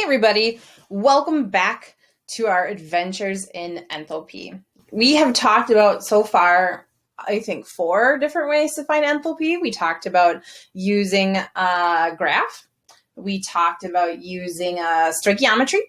everybody, welcome back to our adventures in enthalpy. We have talked about so far, I think, 4 different ways to find enthalpy. We talked about using a graph. We talked about using a stoichiometry,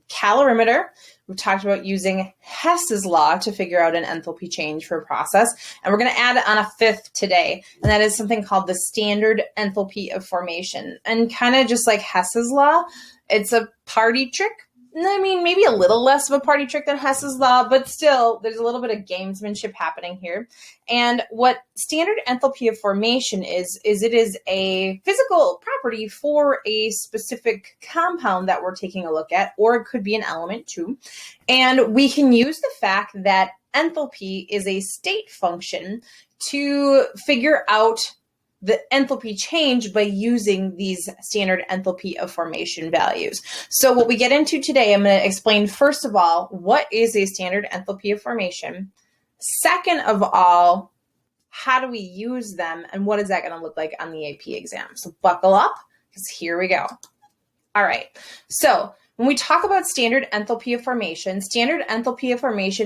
calorimeter. We talked about using Hess's law to figure out an enthalpy change for a process. And we're going to add on a 5th today, and that is something called the standard enthalpy of formation. And kind of just like Hess's law, it's a party trick. I mean, maybe a little less of a party trick than Hess's law, but still, there's a little bit of gamesmanship happening here. And what standard enthalpy of formation is it is a physical property for a specific compound that we're taking a look at, or it could be an element too. And we can use the fact that enthalpy is a state function to figure out the enthalpy change by using these standard enthalpy of formation values. So what we get into today, I'm going to explain first of all, what is a standard enthalpy of formation? Second of all, how do we use them and what is that going to look like on the AP exam? So buckle up because here we go. All right. So when we talk about standard enthalpy of formation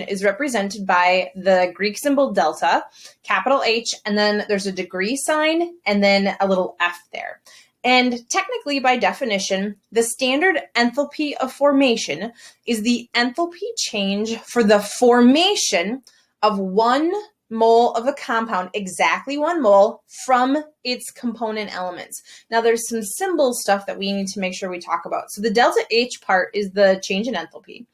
is represented by the Greek symbol delta, capital H, and then there's a degree sign, and then a little F there. And technically, by definition, the standard enthalpy of formation is the enthalpy change for the formation of 1 mole of a compound, exactly 1 mole, from its component elements. Now, there's some symbol stuff that we need to make sure we talk about. So the delta H part is the change in enthalpy.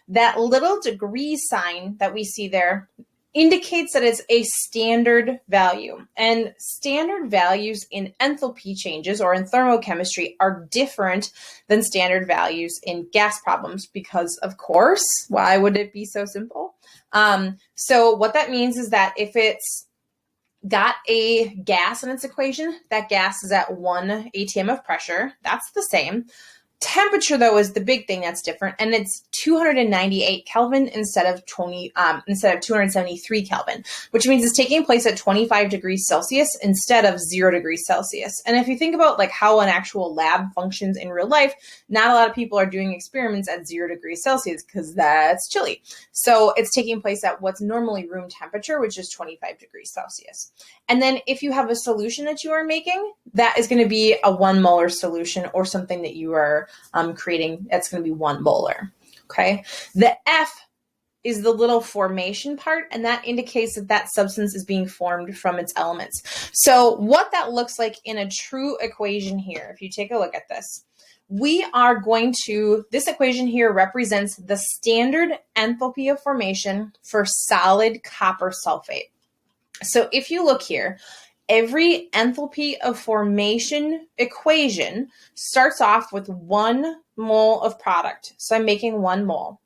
That little degree sign that we see there indicates that it's a standard value. And standard values in enthalpy changes or in thermochemistry are different than standard values in gas problems because, of course, why would it be so simple? So what that means is that if it's got a gas in its equation, that gas is at 1 atm of pressure. That's the same. Temperature, though, is the big thing that's different, and it's 298 Kelvin instead of 273 Kelvin, which means it's taking place at 25 degrees Celsius instead of 0 degrees Celsius. And if you think about like how an actual lab functions in real life, not a lot of people are doing experiments at 0 degrees Celsius because that's chilly. So it's taking place at what's normally room temperature, which is 25 degrees Celsius. And then if you have a solution that you are making, that is going to be a 1 molar solution or something that you are creating, that's going to be 1 molar. Okay. The F is the little formation part, and that indicates that that substance is being formed from its elements. So what that looks like in a true equation here, if you take a look at this, this equation here represents the standard enthalpy of formation for solid copper sulfate. So if you look here, every enthalpy of formation equation starts off with 1 mole of product. So I'm making 1 mole.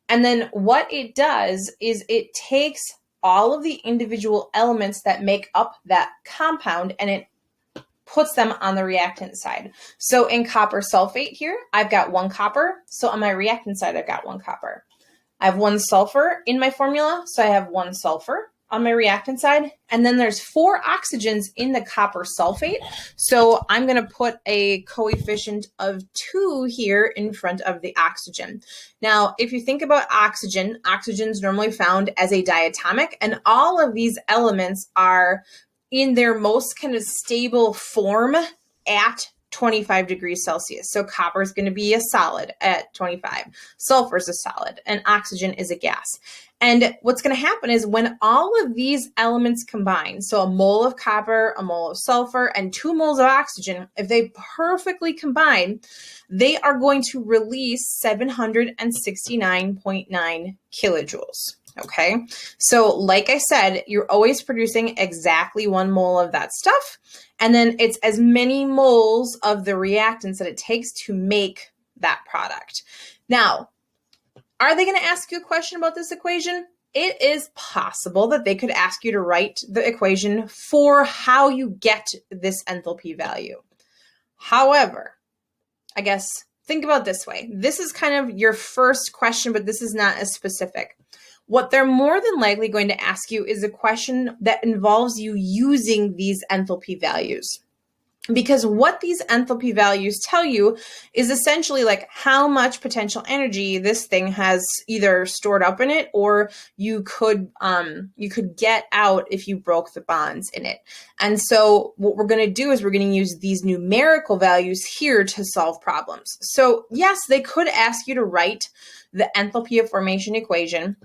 And then what it does is it takes all of the individual elements that make up that compound and it puts them on the reactant side. So in copper sulfate here, I've got 1 copper. So on my reactant side, I've got 1 copper. I have 1 sulfur in my formula. So I have 1 sulfur on my reactant side. And then there's 4 oxygens in the copper sulfate. So I'm going to put a coefficient of 2 here in front of the oxygen. Now, if you think about oxygen is normally found as a diatomic, and all of these elements are in their most kind of stable form at 25 degrees Celsius. So copper is going to be a solid at 25. Sulfur is a solid, and oxygen is a gas. And what's going to happen is when all of these elements combine, so a mole of copper, a mole of sulfur, and 2 moles of oxygen, if they perfectly combine, they are going to release 769.9 kilojoules. Okay, so like I said, you're always producing exactly 1 mole of that stuff, and then it's as many moles of the reactants that it takes to make that product. Now, are they going to ask you a question about this equation? It is possible that they could ask you to write the equation for how you get this enthalpy value. However, I guess think about it this way. This is kind of your first question, but this is not as specific. What they're more than likely going to ask you is a question that involves you using these enthalpy values. Because what these enthalpy values tell you is essentially like how much potential energy this thing has either stored up in it, or you could get out if you broke the bonds in it. And so what we're going to do is we're going to use these numerical values here to solve problems. So yes, they could ask you to write the enthalpy of formation equation.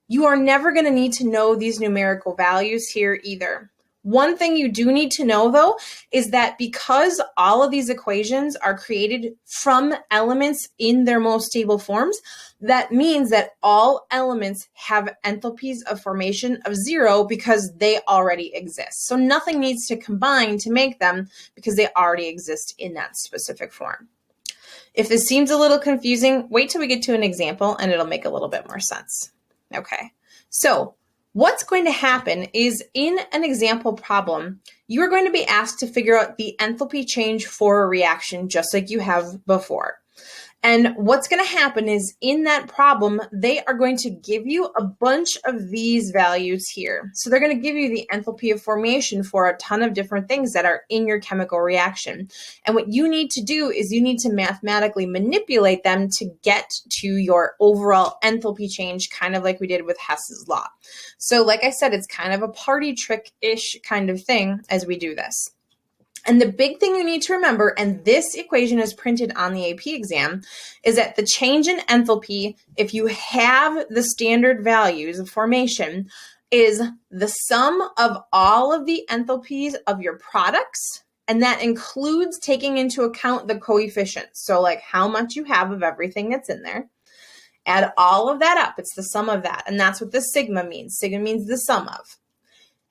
You are never going to need to know these numerical values here either. One thing you do need to know, though, is that because all of these equations are created from elements in their most stable forms, that means that all elements have enthalpies of formation of 0 because they already exist. So nothing needs to combine to make them because they already exist in that specific form. If this seems a little confusing, wait till we get to an example and it'll make a little bit more sense. Okay, so what's going to happen is in an example problem, you are going to be asked to figure out the enthalpy change for a reaction just like you have before. And what's going to happen is in that problem, they are going to give you a bunch of these values here. So they're going to give you the enthalpy of formation for a ton of different things that are in your chemical reaction. And what you need to do is you need to mathematically manipulate them to get to your overall enthalpy change, kind of like we did with Hess's law. So like I said, it's kind of a party trick-ish kind of thing as we do this. And the big thing you need to remember, and this equation is printed on the AP exam, is that the change in enthalpy, if you have the standard values of formation, is the sum of all of the enthalpies of your products, and that includes taking into account the coefficients. So like how much you have of everything that's in there. Add all of that up. It's the sum of that. And that's what the sigma means. Sigma means the sum of.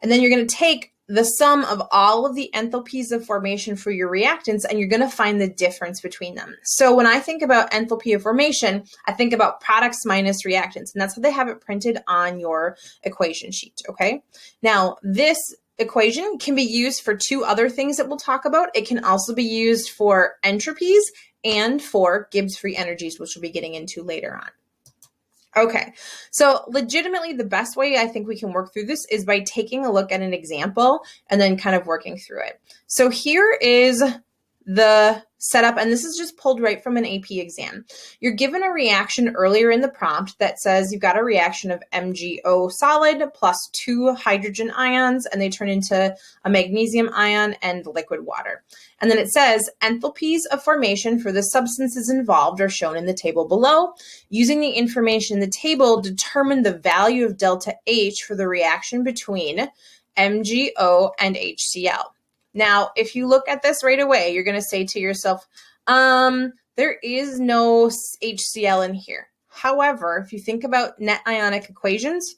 And then you're going to take the sum of all of the enthalpies of formation for your reactants, and you're going to find the difference between them. So when I think about enthalpy of formation, I think about products minus reactants, and that's how they have it printed on your equation sheet, okay? Now, this equation can be used for two other things that we'll talk about. It can also be used for entropies and for Gibbs free energies, which we'll be getting into later on. Okay, so legitimately the best way I think we can work through this is by taking a look at an example and then kind of working through it. So here is the setup, and this is just pulled right from an AP exam. You're given a reaction earlier in the prompt that says you've got a reaction of MgO solid plus 2 hydrogen ions, and they turn into a magnesium ion and liquid water. And then it says enthalpies of formation for the substances involved are shown in the table below. Using the information in the table, determine the value of delta H for the reaction between MgO and HCl. Now, if you look at this right away, you're going to say to yourself, there is no HCl in here. However, if you think about net ionic equations,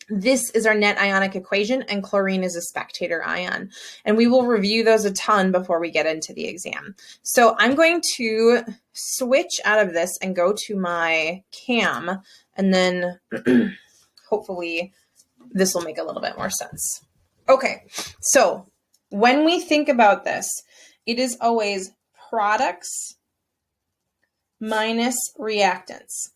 this is our net ionic equation, and chlorine is a spectator ion. And we will review those a ton before we get into the exam. So I'm going to switch out of this and go to my CAM, and then hopefully this will make a little bit more sense. Okay, so when we think about this, it is always products minus reactants.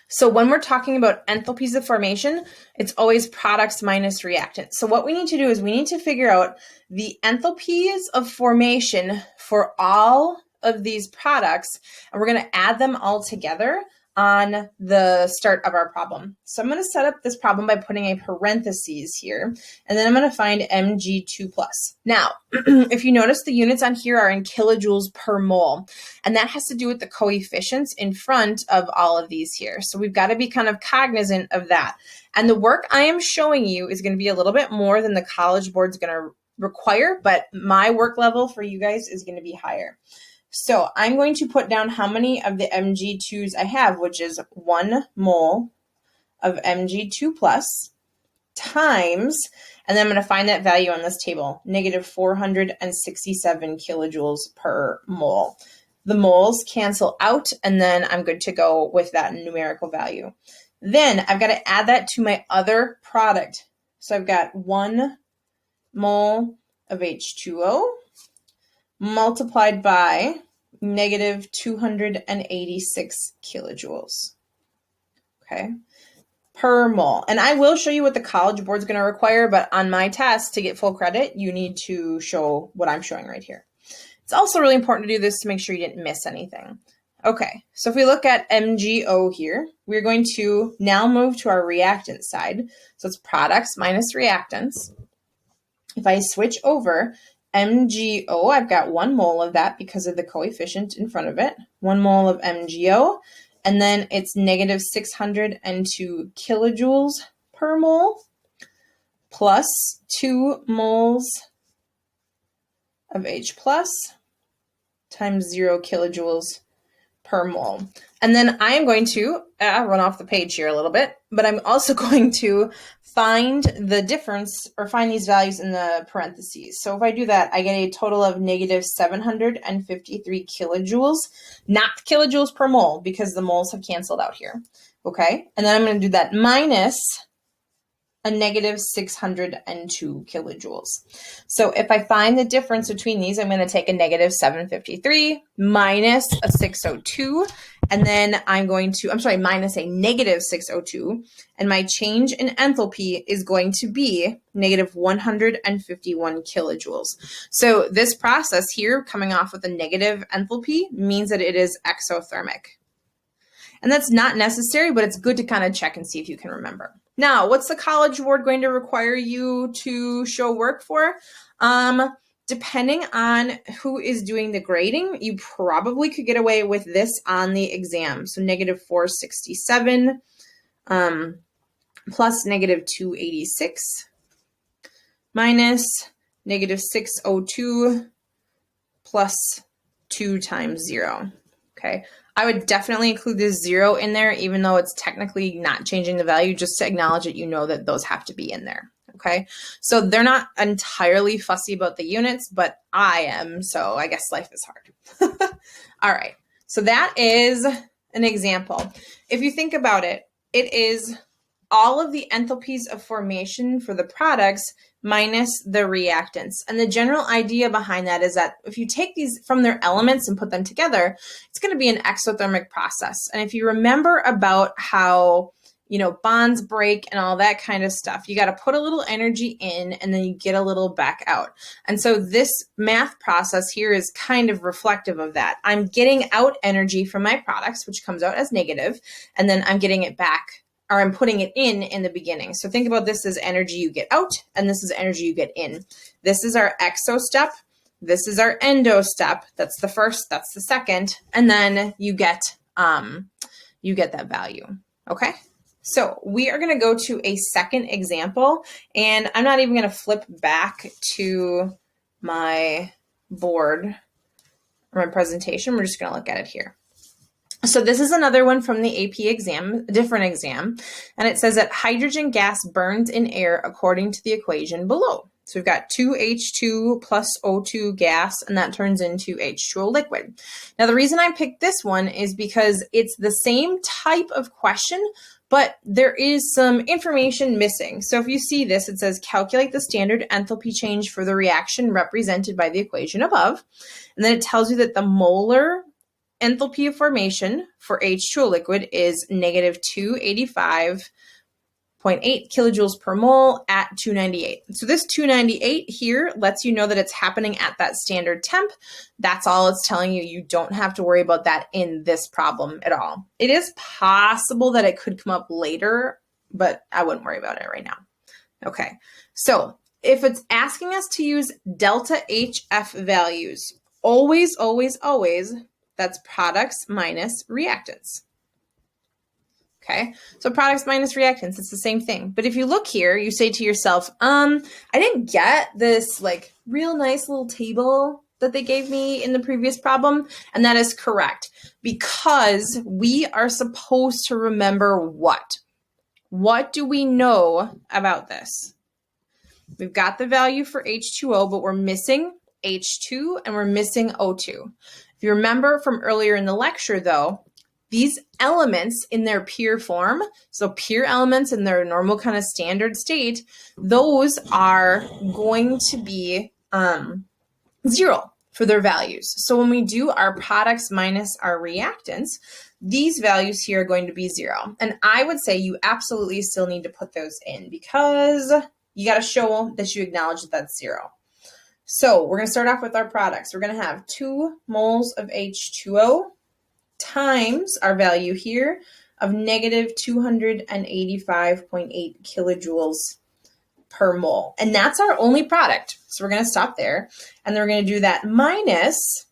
So when we're talking about enthalpies of formation, it's always products minus reactants. So what we need to do is we need to figure out the enthalpies of formation for all of these products, and we're going to add them all together on the start of our problem. So I'm going to set up this problem by putting a parentheses here, and then I'm going to find Mg2+. Now, if you notice, the units on here are in kilojoules per mole, and that has to do with the coefficients in front of all of these here. So we've got to be kind of cognizant of that. And the work I am showing you is going to be a little bit more than the College Board's going to require, but my work level for you guys is going to be higher. So I'm going to put down how many of the Mg2s I have, which is 1 mole of Mg2 plus times, and then I'm going to find that value on this table, negative 467 kilojoules per mole. The moles cancel out, and then I'm good to go with that numerical value. Then I've got to add that to my other product. So I've got 1 mole of H2O multiplied by negative 286 kilojoules. Okay. per mole. And I will show you what the College Board's going to require, but on my test, to get full credit, you need to show what I'm showing right here. It's also really important to do this to make sure you didn't miss anything. Okay, so if we look at MgO here, we're going to now move to our reactant side. So it's products minus reactants. If I switch over, MgO, I've got 1 mole of that because of the coefficient in front of it. 1 mole of MgO, and then it's negative 602 kilojoules per mole plus 2 moles of H plus times 0 kilojoules per mole. And then I am going to run off the page here a little bit, but I'm also going to find the difference or find these values in the parentheses. So if I do that, I get a total of negative 753 kilojoules, not kilojoules per mole because the moles have canceled out here. Okay, and then I'm going to do that minus a negative 602 kilojoules. So if I find the difference between these, I'm going to take a negative 753 minus a 602, and then I'm going to, minus a negative 602, and my change in enthalpy is going to be negative 151 kilojoules. So this process here, coming off with a negative enthalpy, means that it is exothermic. And that's not necessary, but it's good to kind of check and see if you can remember. Now, what's the College Board going to require you to show work for? Depending on who is doing the grading, you probably could get away with this on the exam. So negative 467 plus negative 286 minus negative 602 plus 2 times 0. Okay. I would definitely include this 0 in there, even though it's technically not changing the value, just to acknowledge that you know that those have to be in there. Okay, so they're not entirely fussy about the units, but I am, so I guess life is hard. All right, so that is an example. If you think about it, it is all of the enthalpies of formation for the products minus the reactants. And the general idea behind that is that if you take these from their elements and put them together, it's going to be an exothermic process. And if you remember about how, bonds break and all that kind of stuff, you got to put a little energy in and then you get a little back out. And so this math process here is kind of reflective of that. I'm getting out energy from my products, which comes out as negative, and then I'm getting it back, or I'm putting it in the beginning. So think about this as energy you get out, and this is energy you get in. This is our exo step. This is our endo step. That's the first, that's the second, and then you get that value, okay? So we are gonna go to a second example, and I'm not even gonna flip back to my board or my presentation. We're just gonna look at it here. So this is another one from the AP exam, a different exam, and it says that hydrogen gas burns in air according to the equation below. So we've got 2H2 plus O2 gas, and that turns into H2O liquid. Now the reason I picked this one is because it's the same type of question, but there is some information missing. So if you see this, it says calculate the standard enthalpy change for the reaction represented by the equation above, and then it tells you that the molar enthalpy of formation for H2O liquid is negative 285.8 kilojoules per mole at 298. So this 298 here lets you know that it's happening at that standard temp. That's all it's telling you. You don't have to worry about that in this problem at all. It is possible that it could come up later, but I wouldn't worry about it right now. Okay, so if it's asking us to use delta HF values, always, that's products minus reactants. Okay, so products minus reactants, it's the same thing. But if you look here, you say to yourself, I didn't get this like real nice little table that they gave me in the previous problem. And that is correct, because we are supposed to remember what? What do we know about this? We've got the value for H2O, but we're missing H2 and we're missing O2. If you remember from earlier in the lecture, though, these elements in their pure form, so pure elements in their normal kind of standard state, those are going to be 0 for their values. So when we do our products minus our reactants, these values here are going to be 0. And I would say you absolutely still need to put those in because you got to show that you acknowledge that that's 0. So we're going to start off with our products. We're going to have 2 moles of H2O times our value here of negative 285.8 kilojoules per mole. And that's our only product. So we're going to stop there. And then we're going to do that minus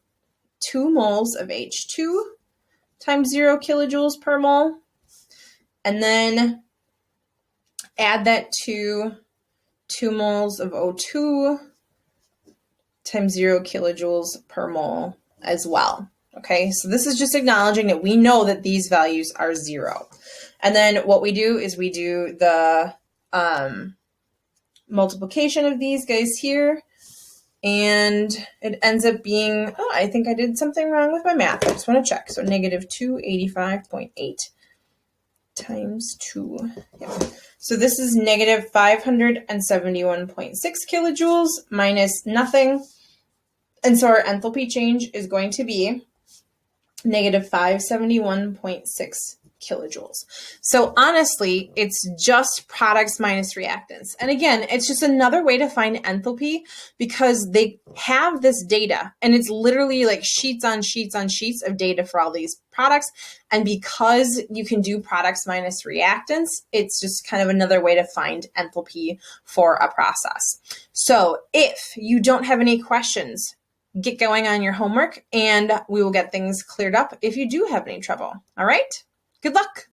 2 moles of H2 times 0 kilojoules per mole. And then add that to 2 moles of O2 times 0 kilojoules per mole as well. Okay, so this is just acknowledging that we know that these values are 0. And then what we do is we do the multiplication of these guys here, and it ends up being, oh, I think I did something wrong with my math. I just want to check. So negative 285.8 times 2. Yeah. So this is negative 571.6 kilojoules minus nothing. And so our enthalpy change is going to be negative 571.6 kilojoules. So honestly, it's just products minus reactants. And again, it's just another way to find enthalpy because they have this data and it's literally like sheets on sheets on sheets of data for all these products. And because you can do products minus reactants, it's just kind of another way to find enthalpy for a process. So if you don't have any questions, get going on your homework and we will get things cleared up if you do have any trouble. All right? Good luck.